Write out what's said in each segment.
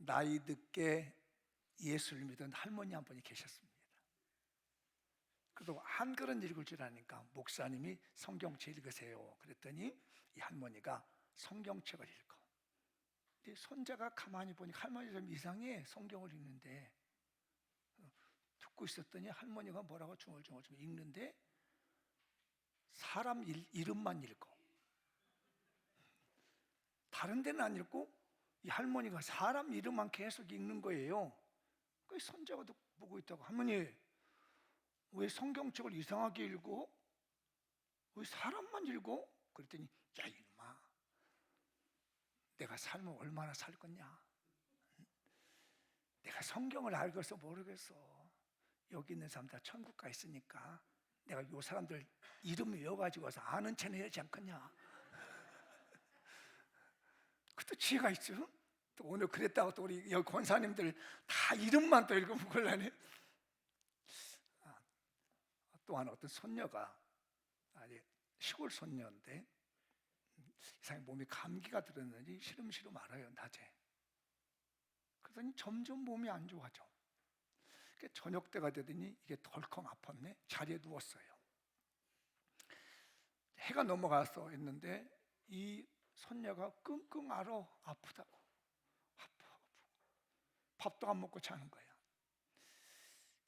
나이 늦게 예수를 믿은 할머니 한 분이 계셨습니다. 그래도 한글은 읽을 줄 아니까 목사님이 성경책 읽으세요 그랬더니 이 할머니가 성경책을 읽어. 근데 손자가 가만히 보니까 할머니 좀 이상해. 성경을 읽는데 듣고 있었더니 할머니가 뭐라고 중얼중얼 좀 읽는데 사람 이름만 읽어. 다른 데는 안 읽고 이 할머니가 사람 이름만 계속 읽는 거예요. 그 손자가 보고 있다고, 할머니 왜 성경책을 이상하게 읽어? 왜 사람만 읽어? 그랬더니 야 이놈아, 내가 삶을 얼마나 살 거냐? 내가 성경을 알겠어 모르겠어. 여기 있는 사람 다 천국 가 있으니까 내가 요 사람들 이름 외워가지고 와서 아는 체는 해야지 않겠냐? 그것도 지혜가 있죠. 또 오늘 그랬다고 또 우리 여기 권사님들 다 이름만 또 읽으면 곤란해. 또한 어떤 손녀가 시골 손녀인데 이상하게 몸에 감기가 들었는지 시름시름 앓아요 낮에. 그러더니 점점 몸이 안 좋아져. 저녁 때가 되더니 이게 덜컹 아팠네. 자리에 누웠어요. 해가 넘어가서 있는데 이 손녀가 끙끙 앓아. 아프다고. 아프고 밥도 안 먹고 자는 거야.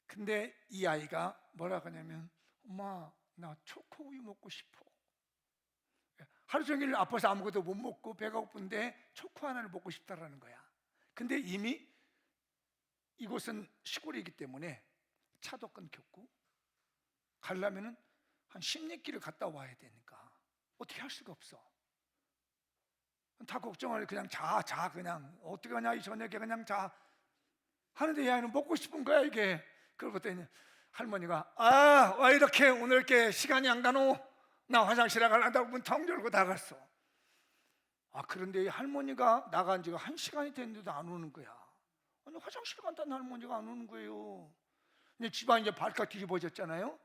근데 이 아이가 뭐라 하냐면 엄마 나 초코우유 먹고 싶어. 하루 종일 아파서 아무것도 못 먹고 배가 고픈데 초코 하나를 먹고 싶다라는 거야. 근데 이미 이곳은 시골이기 때문에 차도 끊겼고 가려면은 한 10리길을 갔다 와야 되니까 어떻게 할 수가 없어. 다 걱정을 그냥 자 그냥 어떻게 하냐 이 저녁에 그냥 자 하는데 이 아이는 먹고 싶은 거야 이게. 그러고더니 할머니가 왜 이렇게 오늘 이렇게 시간이 안 가노? 나 화장실에 가려다고 문 텅 열고 나갔어. 그런데 이 할머니가 나간 지가 1시간이 됐는데도 안 오는 거야. 아니 화장실 간다는 할머니가 안 오는 거예요. 근데 집안 이제 발칵 뒤집어졌잖아요.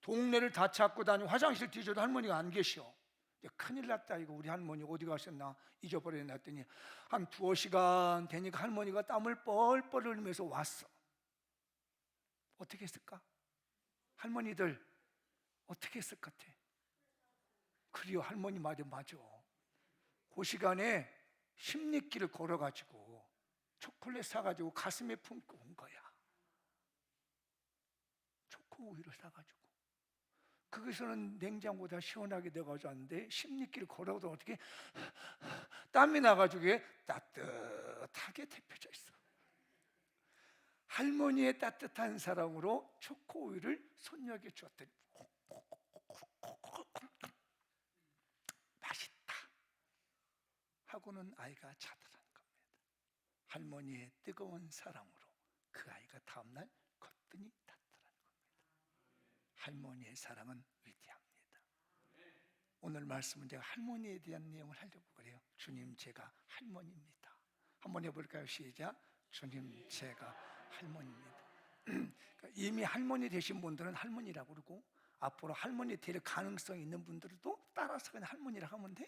동네를 다 찾고 다니고 화장실 뒤져도 할머니가 안 계셔. 이제 큰일 났다 이거. 우리 할머니 어디 가셨나 잊어버렸나 했더니 한 2시간 되니까 할머니가 땀을 뻘뻘 흘리면서 왔어. 어떻게 했을까? 할머니들 어떻게 했을 것 같아? 그래요, 할머니 말이 맞아. 그 시간에 10리길을 걸어가지고 초콜릿 사가지고 가슴에 품고 온 거야. 초코우유를 사가지고. 거기서는 냉장고다 시원하게 내가지고 왔는데 10리길을 걸어도 어떻게 땀이 나가지고 따뜻하게 데펴져 있어. 할머니의 따뜻한 사랑으로 초코우유를 손녀에게 주었더니 맛있다 하고는 아이가 자더라는 겁니다. 할머니의 뜨거운 사랑으로 그 아이가 다음날 거뜬히 탔더라는 겁니다. 할머니의 사랑은 위대합니다. 오늘 말씀은 제가 할머니에 대한 내용을 하려고 그래요. 주님 제가 할머니입니다. 한번 해볼까요? 시작. 주님 제가 할머니입니다. 이미 할머니 되신 분들은 할머니라고 그러고 앞으로 할머니 될 가능성이 있는 분들도 따라서 그냥 할머니라고 하면 돼.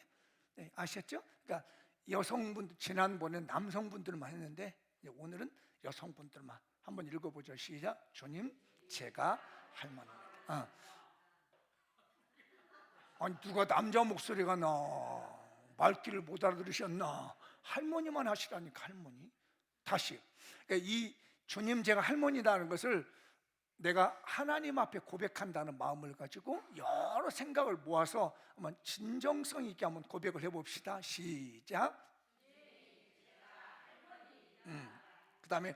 네, 아셨죠? 그러니까 여성분들 지난번엔 남성분들만 했는데 오늘은 여성분들만. 한번 읽어보죠. 시작. 주님 제가 할머니입니다. 아니 누가 남자 목소리가 나 말귀를 못 알아들으셨나? 할머니만 하시라니까. 할머니. 다시. 그러니까 이 주님 제가 할머니라는 것을 내가 하나님 앞에 고백한다는 마음을 가지고 여러 생각을 모아서 한번 진정성 있게 한번 고백을 해봅시다. 시작. 그 다음에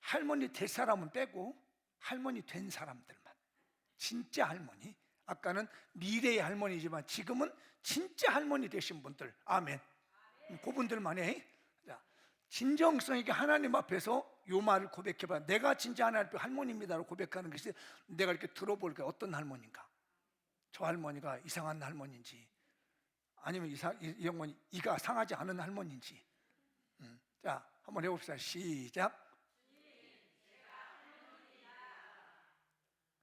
할머니 될 사람은 빼고 할머니 된 사람들만. 진짜 할머니. 아까는 미래의 할머니지만 지금은 진짜 할머니 되신 분들. 아멘. 그분들만 해. 진정성 있게 하나님 앞에서 이 말을 고백해봐. 내가 진짜 하나님 앞에 할머니입니다라고 고백하는 것이 내가 이렇게 들어볼까? 어떤 할머니인가? 저 할머니가 이상한 할머니인지 아니면 이 할머니 이가 상하지 않은 할머니인지. 자, 한번 해봅시다. 시작.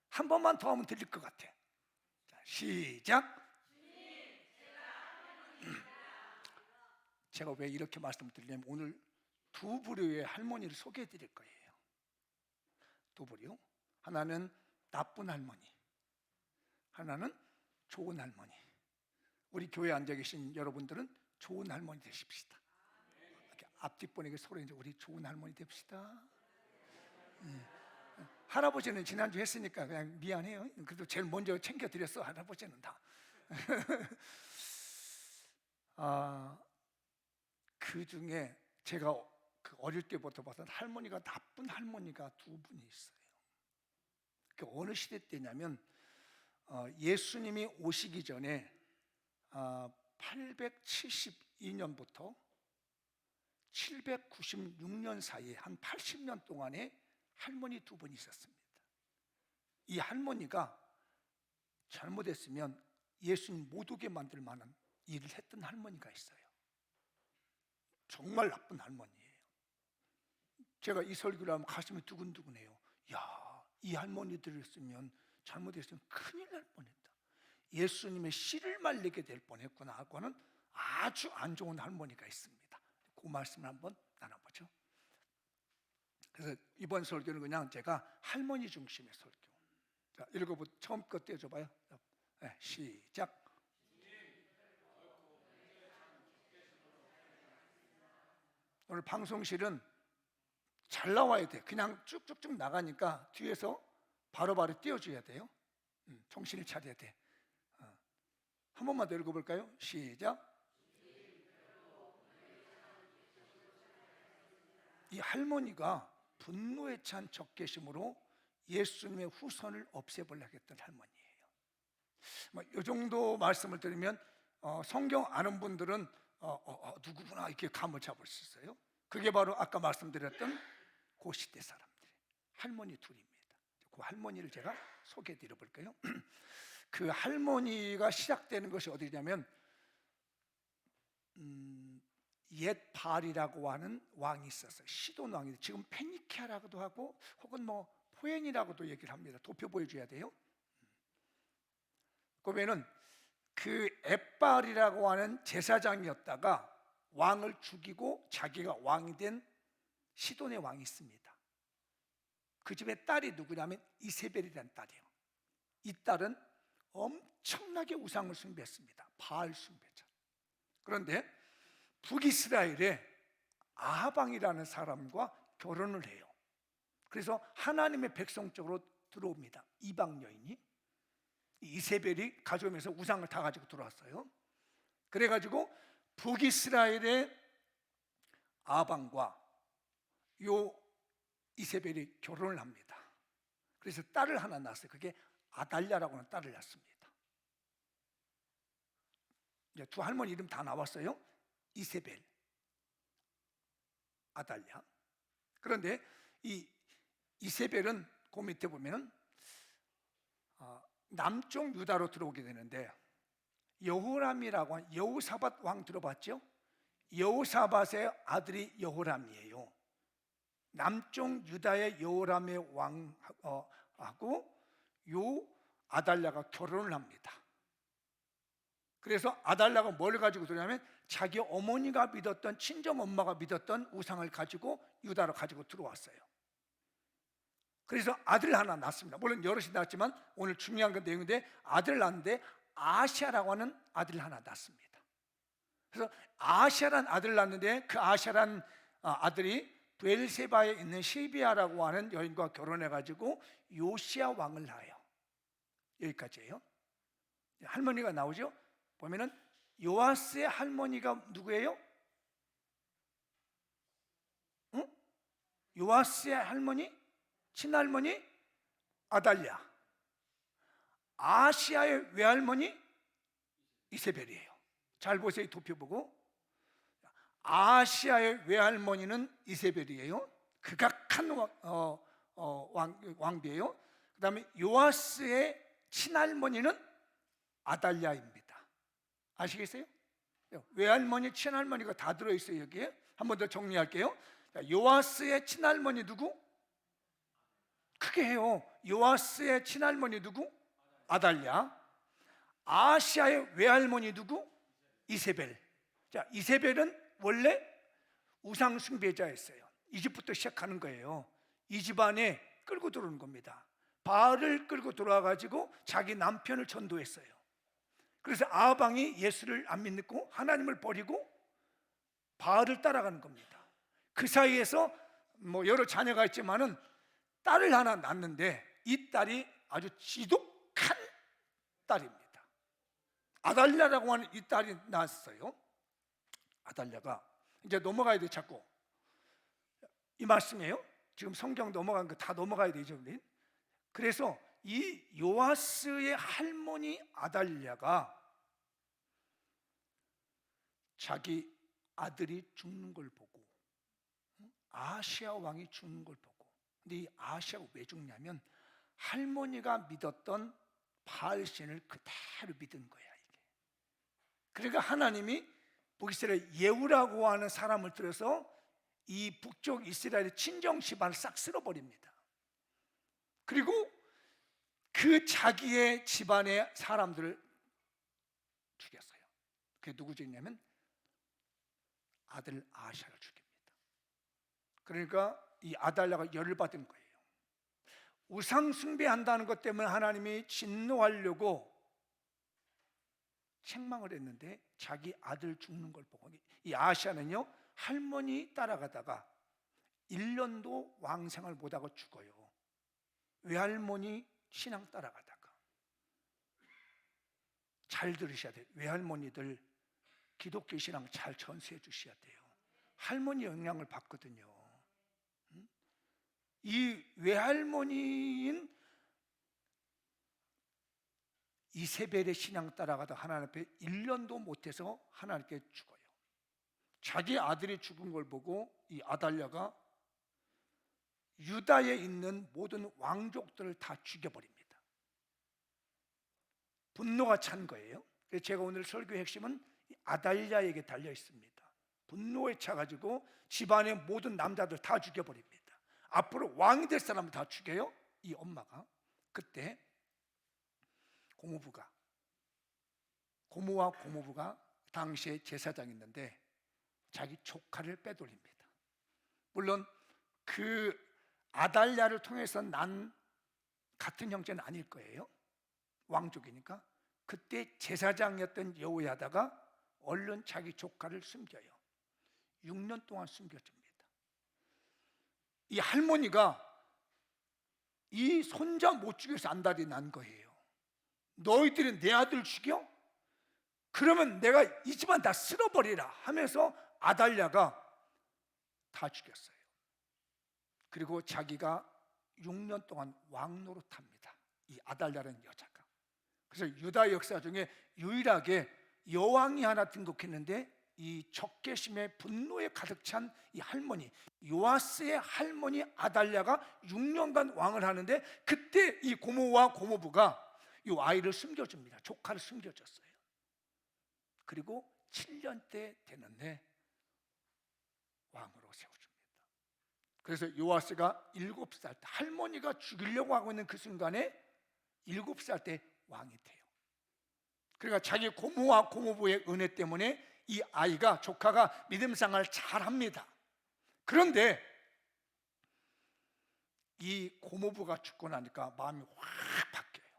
한 번만 더 하면 들릴 것 같아. 자, 시작. 제가 왜 이렇게 말씀을 드리냐면 오늘 두 부류의 할머니를 소개해 드릴 거예요. 두 부류. 하나는 나쁜 할머니, 하나는 좋은 할머니. 우리 교회에 앉아 계신 여러분들은 좋은 할머니 되십시다. 이렇게 앞뒷분에게 서로 이제 우리 좋은 할머니 됩시다. 할아버지는 지난주 했으니까 그냥 미안해요. 그래도 제일 먼저 챙겨드렸어. 할아버지는 다. 그 중에 제가 어릴 때부터 봤던 할머니가 나쁜 할머니가 두 분이 있어요. 그 어느 시대 때냐면 예수님이 오시기 전에 872년부터 796년 사이에 한 80년 동안에 할머니 두 분이 있었습니다. 이 할머니가 잘못했으면 예수님 못 오게 만들 만한 일을 했던 할머니가 있어요. 정말 나쁜 할머니예요. 제가 이 설교를 하면 가슴이 두근두근해요. 야, 이 할머니들이었으면 잘못했으면 큰일 날 뻔했다. 예수님의 씨를 말리게 될 뻔했구나 하고는 아주 안 좋은 할머니가 있습니다. 그 말씀을 한번 나눠보죠. 그래서 이번 설교는 그냥 제가 할머니 중심의 설교. 자, 읽어보 처음 거 떼줘봐요. 네, 시작. 오늘 방송실은 잘 나와야 돼. 그냥 쭉쭉쭉 나가니까 뒤에서 바로바로 띄워줘야 돼요. 정신을 차려야 돼. 한 번만 더 읽어볼까요? 시작. 이 할머니가 분노에 찬 적개심으로 예수님의 후손을 없애보려고 했던 할머니예요. 이 정도 말씀을 드리면 성경 아는 분들은 누구구나 이렇게 감을 잡을 수 있어요. 그게 바로 아까 말씀드렸던 그 시대 사람들, 할머니 둘입니다. 그 할머니를 제가 소개해 드려 볼까요? 그 할머니가 시작되는 것이 어디냐면 옛 바알이라고 하는 왕이 있었어요. 시돈 왕이. 지금 페니키아라고도 하고 혹은 포엔이라고도 얘기를 합니다. 도표 보여줘야 돼요. 그러면은 그 엣바알이라고 하는 제사장이었다가 왕을 죽이고 자기가 왕이 된 시돈의 왕이 있습니다. 그 집의 딸이 누구냐면 이세벨이라는 딸이에요. 이 딸은 엄청나게 우상을 숭배했습니다. 바알 숭배자. 그런데 북이스라엘에 아하방이라는 사람과 결혼을 해요. 그래서 하나님의 백성 쪽으로 들어옵니다. 이방 여인이. 이세벨이 가져오면서 우상을 다 가지고 들어왔어요. 그래가지고 북이스라엘의 아방과 요 이세벨이 결혼을 합니다. 그래서 딸을 하나 낳았어요. 그게 아달랴라고 하는 딸을 낳습니다. 이제 두 할머니 이름 다 나왔어요. 이세벨, 아달랴. 그런데 이 이세벨은 그 밑에 보면은 남쪽 유다로 들어오게 되는데 여호람이라고 하는 여호사밧 왕 들어봤죠? 여호사밧의 아들이 여호람이에요. 남쪽 유다의 여호람의 왕하고 요 아달랴가 결혼을 합니다. 그래서 아달랴가 뭘 가지고 들어오냐면 자기 어머니가 믿었던 친정 엄마가 믿었던 우상을 가지고 유다로 가지고 들어왔어요. 그래서 아들 하나 낳습니다. 물론 여럿이 낳았지만 오늘 중요한 건 내용인데 아들 낳는데 아시아라고 하는 아들 하나 낳습니다. 그래서 아시아라는 아들 낳는데 그 아시아라는 아들이 브엘세바에 있는 시비아라고 하는 여인과 결혼해가지고 요시야 왕을 낳아요. 여기까지예요. 할머니가 나오죠. 보면은 요아스의 할머니가 누구예요? 응? 요아스의 할머니? 친할머니? 아달랴. 아시아의 외할머니? 이세벨이에요. 잘 보세요. 도표 보고. 아시아의 외할머니는 이세벨이에요. 극악한 왕비예요. 그 다음에 요아스의 친할머니는 아달랴입니다. 아시겠어요? 외할머니, 친할머니가 다 들어있어요. 여기에 한 번 더 정리할게요. 요아스의 친할머니 누구? 크게 해요. 요아스의 친할머니 누구? 아달랴. 아시아의 외할머니 누구? 이세벨. 자, 이세벨은 원래 우상 숭배자였어요. 이 집부터 시작하는 거예요. 이 집안에 끌고 들어오는 겁니다. 바알을 끌고 들어와가지고 자기 남편을 전도했어요. 그래서 아방이 예수를 안 믿고 하나님을 버리고 바알을 따라가는 겁니다. 그 사이에서 여러 자녀가 있지만은 딸을 하나 낳는데 이 딸이 아주 지독한 딸입니다. 아달랴라고 하는 이 딸이 낳았어요. 아달랴가 이제 넘어가야 돼. 자꾸 이 말씀이에요. 지금 성경 넘어간 거 다 넘어가야 되죠. 우리. 그래서 이 요아스의 할머니 아달랴가 자기 아들이 죽는 걸 보고, 아하시야 왕이 죽는 걸 보고, 근데 이 아하시야가 왜 죽냐면 할머니가 믿었던 바알신을 그대로 믿은 거야 이게. 그러니까 하나님이 북이스라엘 예후라고 하는 사람을 들여서 이 북쪽 이스라엘의 친정 집안을 싹 쓸어버립니다. 그리고 그 자기의 집안의 사람들을 죽였어요. 그게 누구 죽였냐면 아들 아하시야를 죽입니다. 그러니까 이 아달랴가 열을 받은 거예요. 우상 숭배한다는 것 때문에 하나님이 진노하려고 책망을 했는데 자기 아들 죽는 걸 보고, 이 아하시야는요 할머니 따라가다가 1년도 왕생을 못하고 죽어요. 외할머니 신앙 따라가다가. 잘 들으셔야 돼요. 외할머니들 기독교 신앙 잘 전수해 주셔야 돼요. 할머니 영향을 받거든요. 이 외할머니인 이세벨의 신앙 따라가다 하나님 앞에 1년도 못해서 하나님께 죽어요. 자기 아들이 죽은 걸 보고 이 아달랴가 유다에 있는 모든 왕족들을 다 죽여버립니다. 분노가 찬 거예요. 그래서 제가 오늘 설교의 핵심은 아달랴에게 달려 있습니다. 분노에 차가지고 집안의 모든 남자들 다 죽여버립니다. 앞으로 왕이 될 사람을 다 죽여요. 이 엄마가. 그때 고모와 고모부가 당시에 제사장이었는데 자기 조카를 빼돌립니다. 물론 그 아달랴를 통해서 난 같은 형제는 아닐 거예요. 왕족이니까. 그때 제사장이었던 여호야다가 얼른 자기 조카를 숨겨요. 6년 동안 숨겨줍니다. 이 할머니가 이 손자 못 죽여서 안달이 난 거예요. 너희들이 내 아들 죽여? 그러면 내가 이 집안 다 쓸어버리라 하면서 아달랴가 다 죽였어요. 그리고 자기가 6년 동안 왕 노릇합니다. 이 아달랴라는 여자가. 그래서 유다 역사 중에 유일하게 여왕이 하나 등극했는데 이 적개심의 분노에 가득 찬 이 할머니 요아스의 할머니 아달랴가 6년간 왕을 하는데 그때 이 고모와 고모부가 이 아이를 숨겨줍니다. 조카를 숨겨줬어요. 그리고 7년째 되는데 왕으로 세워줍니다. 그래서 요아스가 7살 때 할머니가 죽이려고 하고 있는 그 순간에 7살 때 왕이 돼요. 그러니까 자기 고모와 고모부의 은혜 때문에 이 아이가, 조카가 믿음 생활을 잘합니다. 그런데 이 고모부가 죽고 나니까 마음이 확 바뀌어요.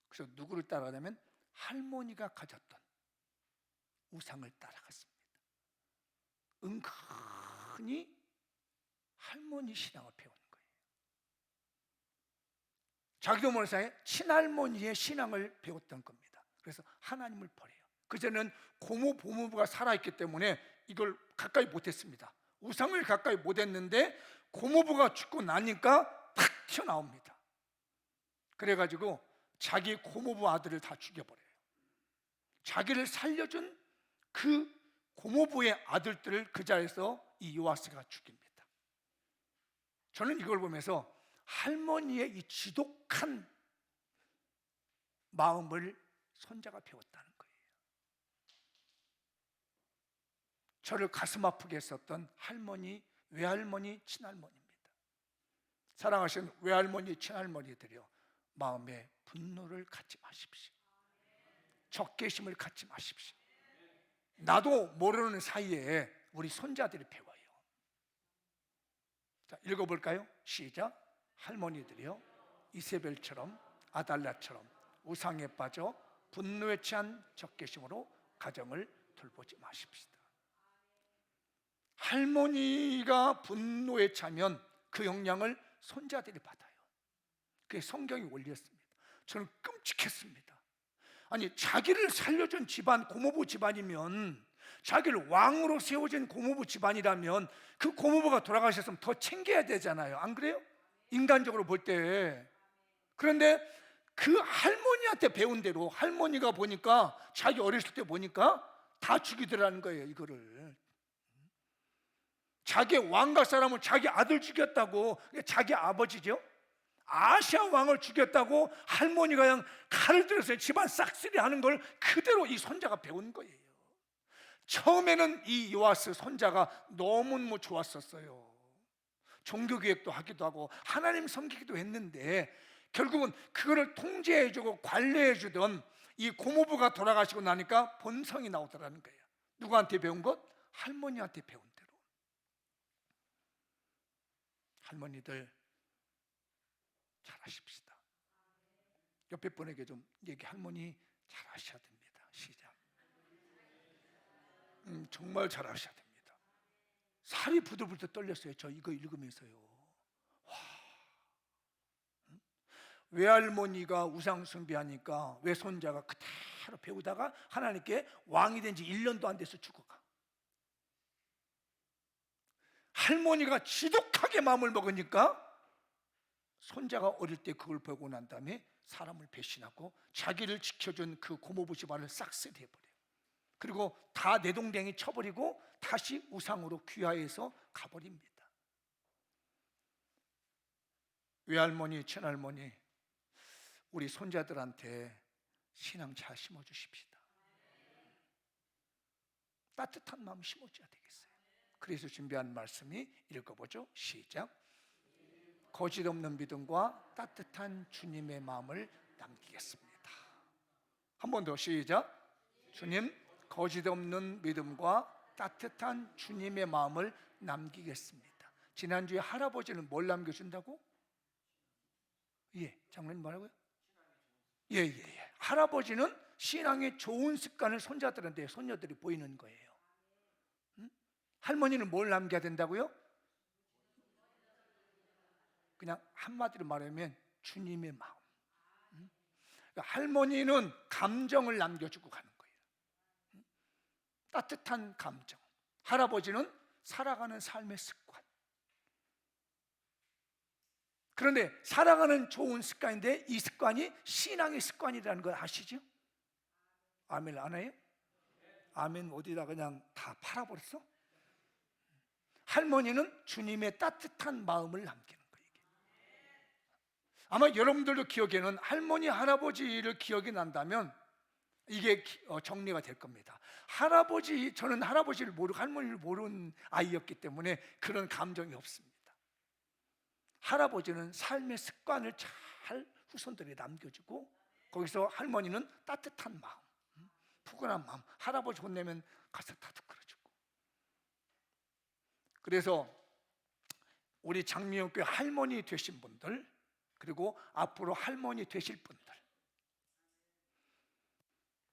그래서 누구를 따라가냐면 할머니가 가졌던 우상을 따라갔습니다. 은근히 할머니 신앙을 배우는 거예요. 자기도 모르는 사이에 친할머니의 신앙을 배웠던 겁니다. 그래서 하나님을 버려요. 그전에는 고모, 고모부가 살아있기 때문에 이걸 가까이 못했습니다. 우상을 가까이 못했는데 고모부가 죽고 나니까 탁 튀어나옵니다. 그래가지고 자기 고모부 아들을 다 죽여버려요. 자기를 살려준 그 고모부의 아들들을 그 자리에서 이 요아스가 죽입니다. 저는 이걸 보면서 할머니의 이 지독한 마음을 손자가 배웠다는 거예요. 저를 가슴 아프게 했었던 할머니, 외할머니, 친할머니입니다. 사랑하시는 외할머니, 친할머니들이요, 마음에 분노를 갖지 마십시오. 적개심을 갖지 마십시오. 나도 모르는 사이에 우리 손자들이 배워요. 자, 읽어볼까요? 시작. 할머니들이요, 이세벨처럼 아달랴처럼 우상에 빠져 분노에 취한 적개심으로 가정을 돌보지 마십시다. 할머니가 분노에 차면 그 영향을 손자들이 받아요. 그게 성경의 원리였습니다. 저는 끔찍했습니다. 아니, 자기를 살려준 집안, 고모부 집안이면, 자기를 왕으로 세워진 고모부 집안이라면 그 고모부가 돌아가셨으면 더 챙겨야 되잖아요. 안 그래요? 인간적으로 볼 때. 그런데 그 할머니한테 배운 대로, 할머니가 보니까, 자기 어렸을 때 보니까 다 죽이더라는 거예요. 이거를 자기 왕가 사람은 자기 아들 죽였다고, 자기 아버지죠, 아시아 왕을 죽였다고 할머니가 그냥 칼을 들어서 집안 싹쓸이 하는 걸 그대로 이 손자가 배운 거예요. 처음에는 이 요아스 손자가 너무너무 좋았었어요. 종교개혁도 하기도 하고 하나님 섬기기도 했는데, 결국은 그거를 통제해주고 관리해주던 이 고모부가 돌아가시고 나니까 본성이 나오더라는 거예요. 누구한테 배운 것? 할머니한테 배운 대로. 할머니들 잘하십시다. 옆에 분에게 좀 얘기, 할머니 잘하셔야 됩니다. 시작. 정말 잘하셔야 됩니다. 살이 부들부들 떨렸어요. 저 이거 읽으면서요. 외할머니가 우상 숭배하니까 외손자가 그대로 배우다가 하나님께 왕이 된 지 1년도 안 돼서 죽어가. 할머니가 지독하게 마음을 먹으니까 손자가 어릴 때 그걸 보고 난 다음에 사람을 배신하고 자기를 지켜준 그 고모부 집안을 싹쓸이 해버려요. 그리고 다 내동댕이 쳐버리고 다시 우상으로 귀화해서 가버립니다. 외할머니, 친할머니, 우리 손자들한테 신앙 잘 심어주십시다. 따뜻한 마음 심어줘야 되겠어요. 그래서 준비한 말씀이, 읽어보죠. 시작. 거짓 없는 믿음과 따뜻한 주님의 마음을 남기겠습니다. 한 번 더 시작. 주님, 거짓 없는 믿음과 따뜻한 주님의 마음을 남기겠습니다. 지난주에 할아버지는 뭘 남겨준다고? 예, 장로님 뭐라고요? 예. 할아버지는 신앙의 좋은 습관을 손자들한테, 손녀들이 보이는 거예요. 할머니는 뭘 남겨야 된다고요? 그냥 한마디로 말하면 주님의 마음. 그러니까 할머니는 감정을 남겨주고 가는 거예요. 따뜻한 감정. 할아버지는 살아가는 삶의 습관. 그런데 살아가는 좋은 습관인데 이 습관이 신앙의 습관이라는 걸 아시죠? 아멘 안 해요? 아멘 어디다 그냥 다 팔아버렸어? 할머니는 주님의 따뜻한 마음을 남기는 거예요. 아마 여러분들도 기억에는 할머니, 할아버지를 기억이 난다면 이게 정리가 될 겁니다. 할아버지, 저는 할아버지를 모르고 할머니를 모르는 아이였기 때문에 그런 감정이 없습니다. 할아버지는 삶의 습관을 잘 후손들에게 남겨주고, 거기서 할머니는 따뜻한 마음, 푸근한 마음, 할아버지 혼내면 가서 다독거려주고. 그래서 우리 장미영교회 할머니 되신 분들, 그리고 앞으로 할머니 되실 분들,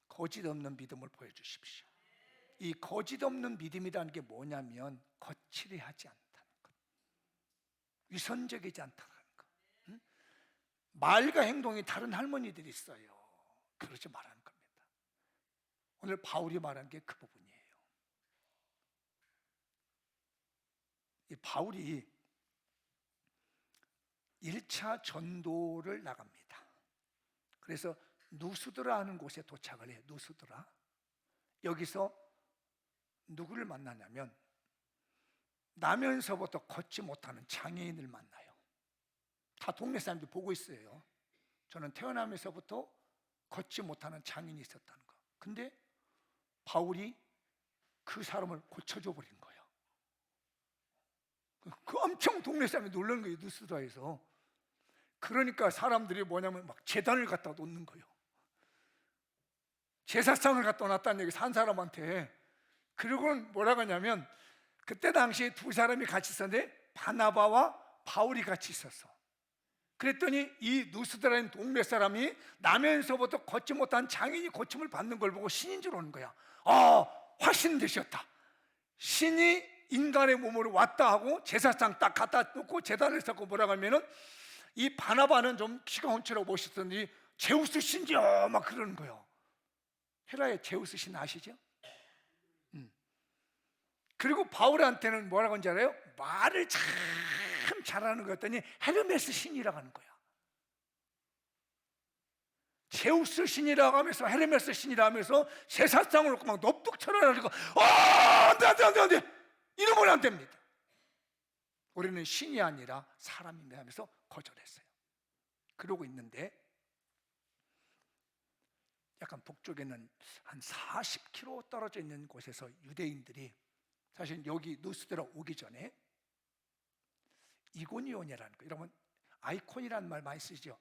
거짓 없는 믿음을 보여주십시오. 이 거짓 없는 믿음이라는 게 뭐냐면 거칠해하지 않다는 것, 위선적이지 않다는 것. 말과 행동이 다른 할머니들이 있어요. 그러지 말라는 겁니다. 오늘 바울이 말한 게 그 부분이에요. 이 바울이 1차 전도를 나갑니다. 그래서 누수드라 하는 곳에 도착을 해요. 누수드라. 여기서 누구를 만나냐면 나면서부터 걷지 못하는 장애인을 만나요. 다 동네 사람들이 보고 있어요. 저는 태어나면서부터 걷지 못하는 장애인이 있었다는 거. 근데 바울이 그 사람을 고쳐줘 버린 거예요. 그 엄청 동네 사람이 놀라는 거예요. 누수드라에서. 그러니까 사람들이 뭐냐면 막 제단을 갖다 놓는 거예요. 제사상을 갖다 놨다는 얘기 산 사람한테. 그리고는 뭐라고 하냐면 그때 당시에 두 사람이 같이 있었는데 바나바와 바울이 같이 있었어. 그랬더니 이 누스드라는 동네 사람이 나면서부터 걷지 못한 장인이 고침을 받는 걸 보고 신인 줄 오는 거야. 확신되셨다. 신이 인간의 몸으로 왔다 하고 제사상 딱 갖다 놓고 제단을 쌓고 뭐라고 하면은, 이 바나바는 좀 기가 훔치라고 보시더니 제우스 신이요 막 그러는 거예요. 헤라의 제우스 신 아시죠? 그리고 바울한테는 뭐라고 하는지 알아요? 말을 참 잘하는 것 같더니 헤르메스 신이라고 하는 거야. 제우스 신이라고 하면서 헤르메스 신이라고 하면서 제사상을 놓고 막 넙죽 쳐라가지고 안돼 이러면 안 됩니다. 우리는 신이 아니라 사람입니다 하면서 거절했어요. 그러고 있는데 약간 북쪽에는 한 40km 떨어져 있는 곳에서 유대인들이, 사실 여기 누스드라 오기 전에 이고니온이라는 거, 여러분 아이콘이라는 말 많이 쓰죠.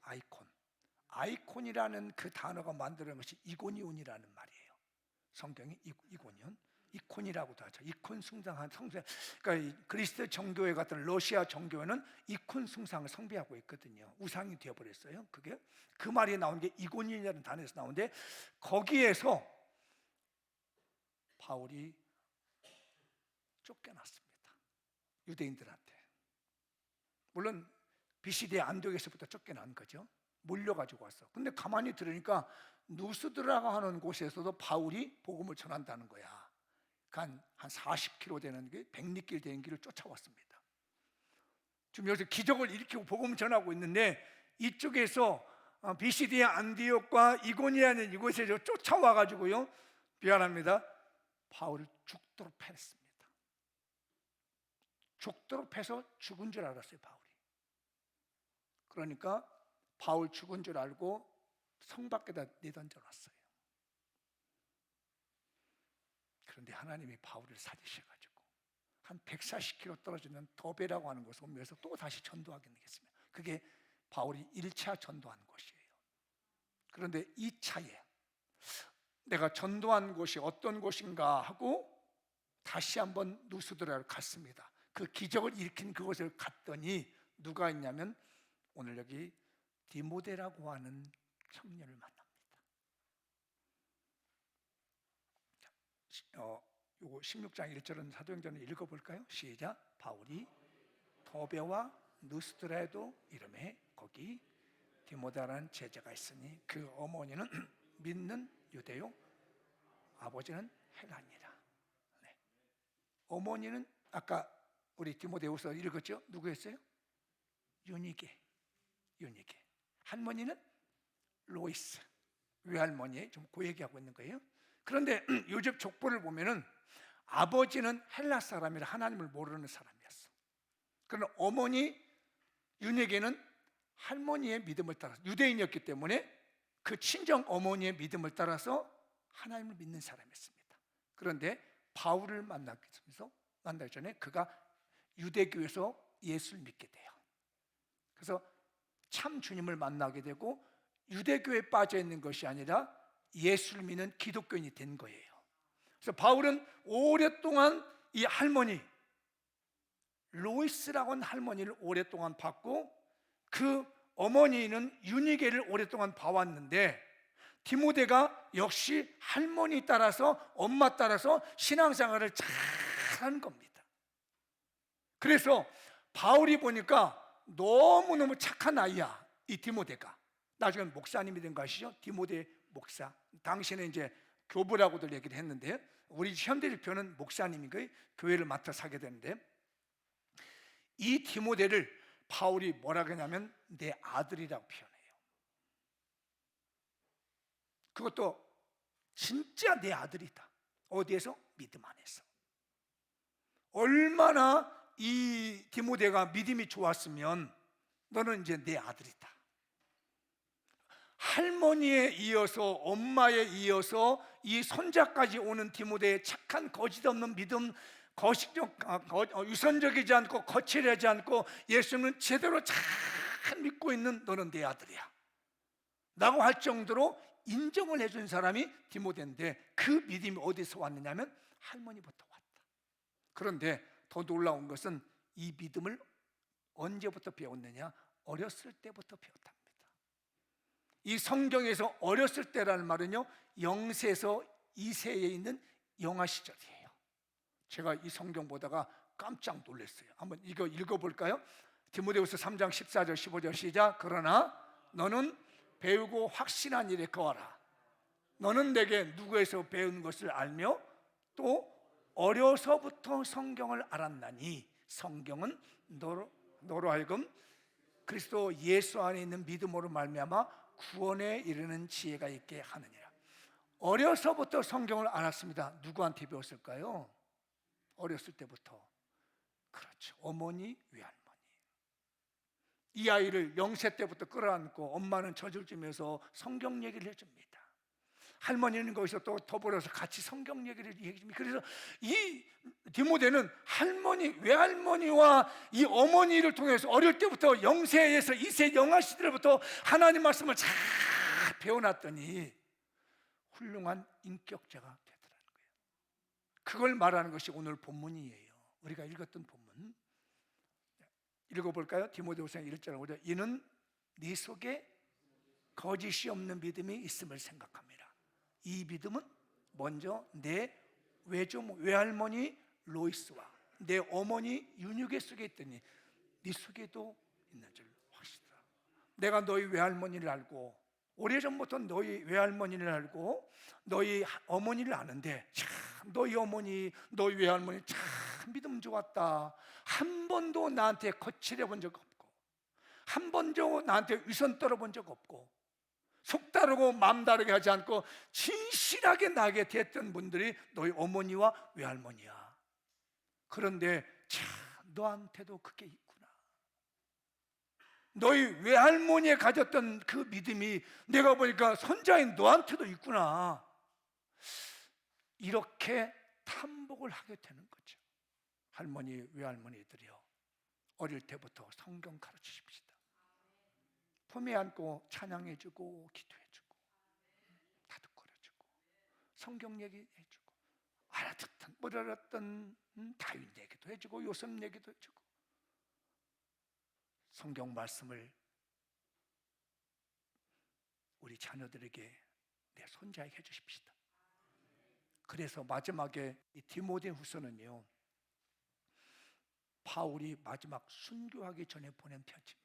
아이콘이라는 그 단어가 만드는 것이 이고니온이라는 말이에요. 성경이 이고니온, 이콘이라고도 하죠. 이콘 숭상한 성상. 그러니까 그리스도 정교회 같은 러시아 정교회는 이콘 숭상을 숭배하고 있거든요. 우상이 되어버렸어요. 그게 그 말이 나온 게 이고니온이라는 단어에서 나오는데, 거기에서 바울이 쫓겨났습니다. 유대인들한테. 물론 비시대 안독에서부터 쫓겨난 거죠. 몰려가지고 왔어. 근데 가만히 들으니까 누스드라가 하는 곳에서도 바울이 복음을 전한다는 거야. 한 40km 되는 게 100리길 되는 길을 쫓아왔습니다. 지금 여기서 기적을 일으키고 복음을 전하고 있는데, 이쪽에서 비시디아 안디옥과 이고니아는 이곳에서 쫓아와가지고요, 미안합니다, 바울을 죽도록 패했습니다. 죽도록 패서 죽은 줄 알았어요, 바울이. 그러니까 바울 죽은 줄 알고 성 밖에다 내던져놨어요. 그런데 하나님이 바울을 살리셔가지고 한 140km 떨어지는 더베라고 하는 곳에 오면서 또 다시 전도하게 되겠습니다. 그게 바울이 1차 전도한 곳이에요. 그런데 2차에 내가 전도한 곳이 어떤 곳인가 하고 다시 한번 누스드라를 갔습니다. 그 기적을 일으킨 그곳을 갔더니 누가 있냐면, 오늘 여기 디모데라고 하는 청년을 만납니다. 요거 16장 1절은 사도행전을 읽어볼까요? 시작. 바울이 더베와 누스드라에도 이름에 거기 디모데라는 제자가 있으니 그 어머니는 믿는 유대요, 아버지는 헬라니라. 네. 어머니는 아까 우리 디모데후서 읽었죠? 누구였어요? 유니게. 할머니는 로이스, 외할머니. 좀 고얘기하고 있는 거예요. 그런데 요셉 족보를 보면은 아버지는 헬라 사람이라 하나님을 모르는 사람이었어. 그러나 어머니 유니게는 할머니의 믿음을 따라서, 유대인이었기 때문에 그 친정 어머니의 믿음을 따라서 하나님을 믿는 사람이었습니다. 그런데 바울을 만나기 전에 그가 유대교에서 예수를 믿게 돼요. 그래서 참 주님을 만나게 되고 유대교에 빠져 있는 것이 아니라 예수를 믿는 기독교인이 된 거예요. 그래서 바울은 오랫동안 이 할머니 로이스라고 하는 할머니를 오랫동안 봤고, 그 어머니는 유니게를 오랫동안 봐왔는데, 디모데가 역시 할머니 따라서, 엄마 따라서 신앙생활을 잘한 겁니다. 그래서 바울이 보니까 너무너무 착한 아이야, 이 디모데가. 나중에 목사님이 된 거 아시죠? 디모데 목사. 당시에는 이제 교부라고들 얘기를 했는데, 우리 현대일표는 목사님이 그 교회를 맡아서 하게 되는데, 이 디모데를 바울이 뭐라고 하냐면 내 아들이라고 표현해요. 그것도 진짜 내 아들이다. 어디에서? 믿음 안에서. 얼마나 이 디모데가 믿음이 좋았으면 너는 이제 내 아들이다. 할머니에 이어서, 엄마에 이어서 이 손자까지 오는 디모데의 착한 거짓 없는 믿음, 유선적이지 않고 거칠하지 않고 예수님은 제대로 잘 믿고 있는 너는 내 아들이야 라고 할 정도로 인정을 해준 사람이 디모데인데, 그 믿음이 어디서 왔느냐면 할머니부터 왔다. 그런데 더 놀라운 것은 이 믿음을 언제부터 배웠느냐? 어렸을 때부터 배웠답니다. 이 성경에서 어렸을 때라는 말은요, 0세에서 2세에 있는 영아 시절이에요. 제가 이 성경 보다가 깜짝 놀랐어요. 한번 이거 읽어볼까요? 디모데후서 3장 14절 15절 시작. 그러나 너는 배우고 확신한 일에 거하라. 너는 내게 누구에서 배운 것을 알며 또 어려서부터 성경을 알았나니 성경은 너로 하여금 그리스도 예수 안에 있는 믿음으로 말미암아 구원에 이르는 지혜가 있게 하느니라. 어려서부터 성경을 알았습니다. 누구한테 배웠을까요? 어렸을 때부터. 그렇죠. 어머니, 외할머니. 이 아이를 0세 때부터 끌어안고 엄마는 젖을 주면서 성경 얘기를 해줍니다. 할머니는 거기서 또 더불어서 같이 성경 얘기를 얘기합니다. 그래서 이 디모데는 할머니, 외할머니와 이 어머니를 통해서 어릴 때부터 0세에서 2세 영아 시절부터 하나님 말씀을 잘 배워놨더니 훌륭한 인격자가 되더라는 거예요. 그걸 말하는 것이 오늘 본문이에요. 우리가 읽었던 본문 읽어볼까요? 디모데후서 1장 5절. 이는 네 속에 거짓이 없는 믿음이 있음을 생각합니다. 이 믿음은 먼저 내 외조모, 외할머니 로이스와 내 어머니 윤유계 속에 있더니 네 속에도 있는 줄 확실하다. 내가 너희 외할머니를 알고 오래전부터 너희 외할머니를 알고 너희 어머니를 아는데 참 너희 어머니, 너희 외할머니 참 믿음 좋았다. 한 번도 나한테 거칠해 본 적 없고 한 번도 나한테 위선 떨어본 적 없고 속 다르고 마음 다르게 하지 않고 진실하게 나게 됐던 분들이 너희 어머니와 외할머니야. 그런데 참 너한테도 그게 있구나. 너희 외할머니에 가졌던 그 믿음이 내가 보니까 손자인 너한테도 있구나. 이렇게 탐복을 하게 되는 거죠. 할머니, 외할머니들이요, 어릴 때부터 성경 가르치십시다. 품에 안고 찬양해주고 기도해주고 다독거려주고 성경 얘기해주고 알아듣던 못 알았던 다윗 얘기도 해주고 요셉 얘기도 해주고 성경 말씀을 우리 자녀들에게 내 손자에게 해주십시다. 그래서 마지막에 이 디모데후서는요, 바울이 마지막 순교하기 전에 보낸 편지입니다.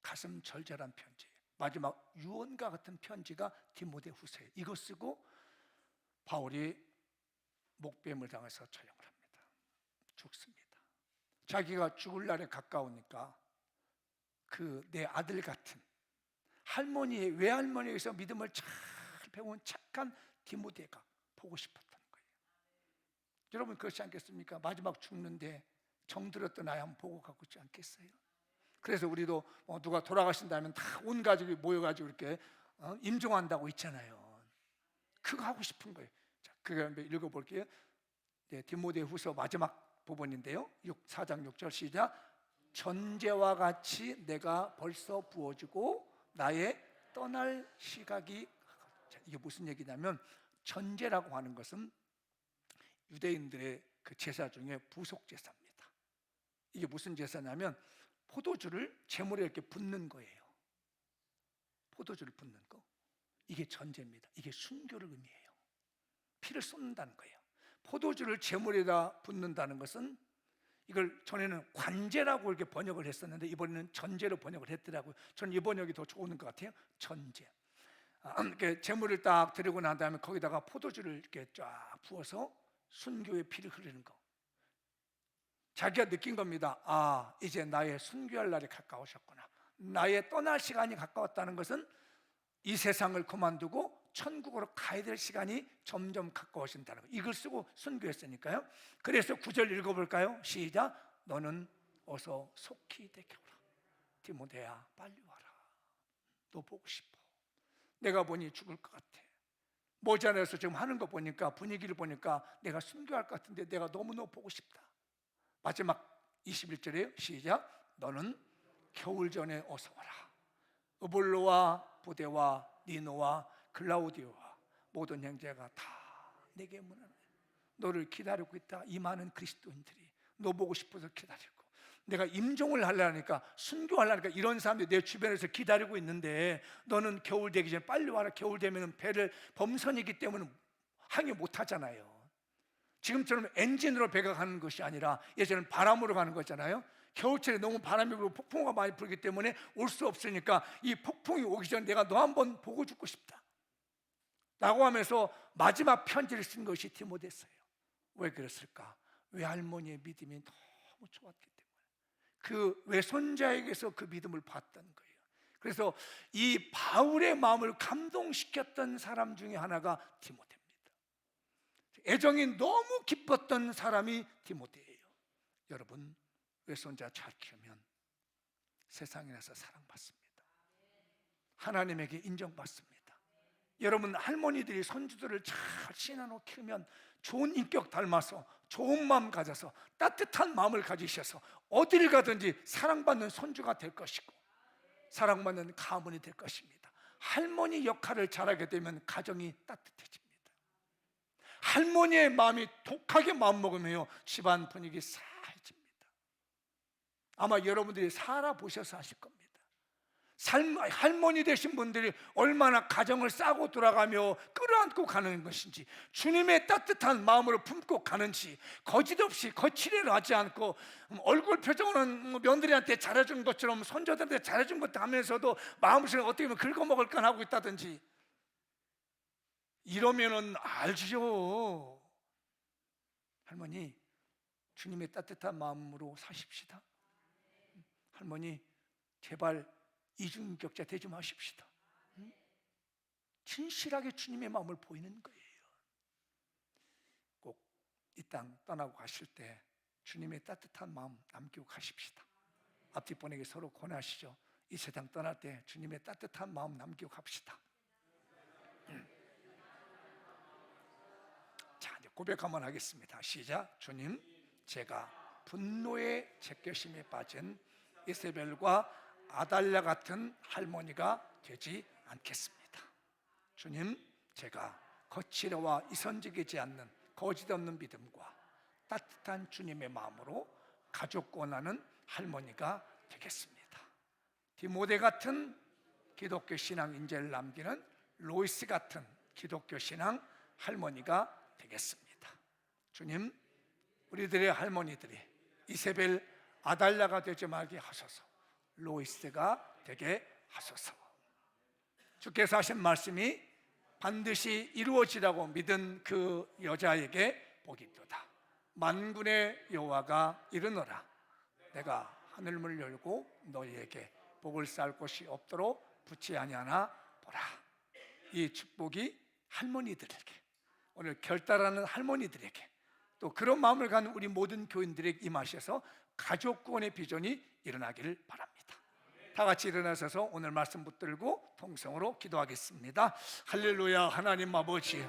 가슴 절절한 편지, 마지막 유언과 같은 편지가 디모데후서예요. 이거 쓰고 바울이 목뱀을 당해서 처형을 합니다. 죽습니다. 자기가 죽을 날에 가까우니까 그 내 아들 같은 할머니의 외할머니에서 믿음을 잘 배운 착한 디모데가 보고 싶었던 거예요. 여러분 그렇지 않겠습니까? 마지막 죽는데 정들었던 아이 한번 보고 가고 있지 않겠어요? 그래서 우리도 누가 돌아가신다면 다 온 가족이 모여가지고 이렇게 임종한다고 있잖아요. 그거 하고 싶은 거예요. 자, 그거 읽어볼게요. 네, 디모데후서 마지막 부분인데요. 4장 6절 시작. 전제와 같이 내가 벌써 부어주고 나의 떠날 시각이. 자, 이게 무슨 얘기냐면 전제라고 하는 것은 유대인들의 그 제사 중에 부속 제사입니다. 이게 무슨 제사냐면 포도주를 제물에 이렇게 붓는 거예요. 포도주를 붓는 거. 이게 전제입니다. 이게 순교를 의미해요. 피를 쏟는다는 거예요. 포도주를 제물에다 붓는다는 것은 이걸 전에는 관제라고 이렇게 번역을 했었는데 이번에는 전제로 번역을 했더라고요. 저는 이 번역이 더 좋은 것 같아요. 전제. 이렇게 제물을 딱 드리고 난 다음에 거기다가 포도주를 이렇게 쫙 부어서 순교의 피를 흐르는 거. 자기가 느낀 겁니다. 아, 이제 나의 순교할 날이 가까우셨구나. 나의 떠날 시간이 가까웠다는 것은 이 세상을 그만두고 천국으로 가야 될 시간이 점점 가까워진다는 거. 이걸 쓰고 순교했으니까요. 그래서 9절 읽어볼까요? 시작. 너는 어서 속히 되게 오라. 디모데야 빨리 와라. 너 보고 싶어. 내가 보니 죽을 것 같아. 모자라서 지금 하는 거 보니까 분위기를 보니까 내가 순교할 것 같은데 내가 너무너무 보고 싶다. 마지막 21절에요. 시작. 너는 겨울 전에 어서 와라. 어볼로와 부데와 니노와 글라우디오와 모든 형제가 다 내게 문안해. 너를 기다리고 있다. 이 많은 그리스도인들이 너 보고 싶어서 기다리고, 내가 임종을 하려니까, 순교하려니까 이런 사람들이 내 주변에서 기다리고 있는데 너는 겨울 되기 전에 빨리 와라. 겨울 되면 배를 범선이기 때문에 항해 못 하잖아요. 지금처럼 엔진으로 배가 가는 것이 아니라 예전에는 바람으로 가는 거잖아요. 겨울철에 너무 바람이 불고 폭풍우가 많이 불기 때문에 올 수 없으니까 이 폭풍이 오기 전에 내가 너 한번 보고 죽고 싶다 라고 하면서 마지막 편지를 쓴 것이 디모데서예요. 왜 그랬을까? 외할머니의 믿음이 너무 좋았기 때문에, 그 외손자에게서 그 믿음을 봤던 거예요. 그래서 이 바울의 마음을 감동시켰던 사람 중에 하나가 디모데입니다. 애정이 너무 깊었던 사람이 디모데예요. 여러분, 외손자 잘 키우면 세상에 나서 사랑받습니다. 하나님에게 인정받습니다. 여러분, 할머니들이 손주들을 잘 신하로 키우면 좋은 인격 닮아서, 좋은 마음 가져서, 따뜻한 마음을 가지셔서 어디를 가든지 사랑받는 손주가 될 것이고 사랑받는 가문이 될 것입니다. 할머니 역할을 잘하게 되면 가정이 따뜻해집니다. 할머니의 마음이 독하게 마음먹으면 집안 분위기 싸해집니다. 아마 여러분들이 살아보셔서 아실 겁니다. 할머니 되신 분들이 얼마나 가정을 싸고 돌아가며 끌어안고 가는 것인지, 주님의 따뜻한 마음으로 품고 가는지, 거짓없이 거칠애를 하지 않고 얼굴 표정은 며느리한테 잘해준 것처럼 손자들한테 잘해준 것 하면서도 마음속에 어떻게 보면 긁어먹을 건 하고 있다든지, 이러면은 알지요. 할머니, 주님의 따뜻한 마음으로 사십시다. 할머니, 제발 이중인격자 되지 마십시다. 진실하게 주님의 마음을 보이는 거예요. 꼭 이 땅 떠나고 가실 때 주님의 따뜻한 마음 남기고 가십시다. 앞뒷분에게 서로 권하시죠. 이 세상 떠날 때 주님의 따뜻한 마음 남기고 갑시다. 자, 이제 고백 한번 하겠습니다. 시작. 주님, 제가 분노의 제껴심에 빠진 이세벨과 아달랴 같은 할머니가 되지 않겠습니다. 주님, 제가 거칠어와 이선적이지 않는 거짓 없는 믿음과 따뜻한 주님의 마음으로 가족 권하는 할머니가 되겠습니다. 디모데 같은 기독교 신앙 인재를 남기는 로이스 같은 기독교 신앙 할머니가 되겠습니다. 주님, 우리들의 할머니들이 이세벨, 아달랴가 되지 말게 하소서. 로이스가 되게 하소서. 주께서 하신 말씀이 반드시 이루어지라고 믿은 그 여자에게 복이 있도다. 만군의 여호와가 이르노라. 내가 하늘문을 열고 너희에게 복을 쌓을 곳이 없도록 붙지 아니하나 보라. 이 축복이 할머니들에게, 오늘 결단하는 할머니들에게, 또 그런 마음을 가는 우리 모든 교인들에게 임하셔서 가족구원의 비전이 일어나기를 바랍니다. 다 같이 일어나셔서 오늘 말씀 붙들고 통성으로 기도하겠습니다. 할렐루야. 하나님 아버지,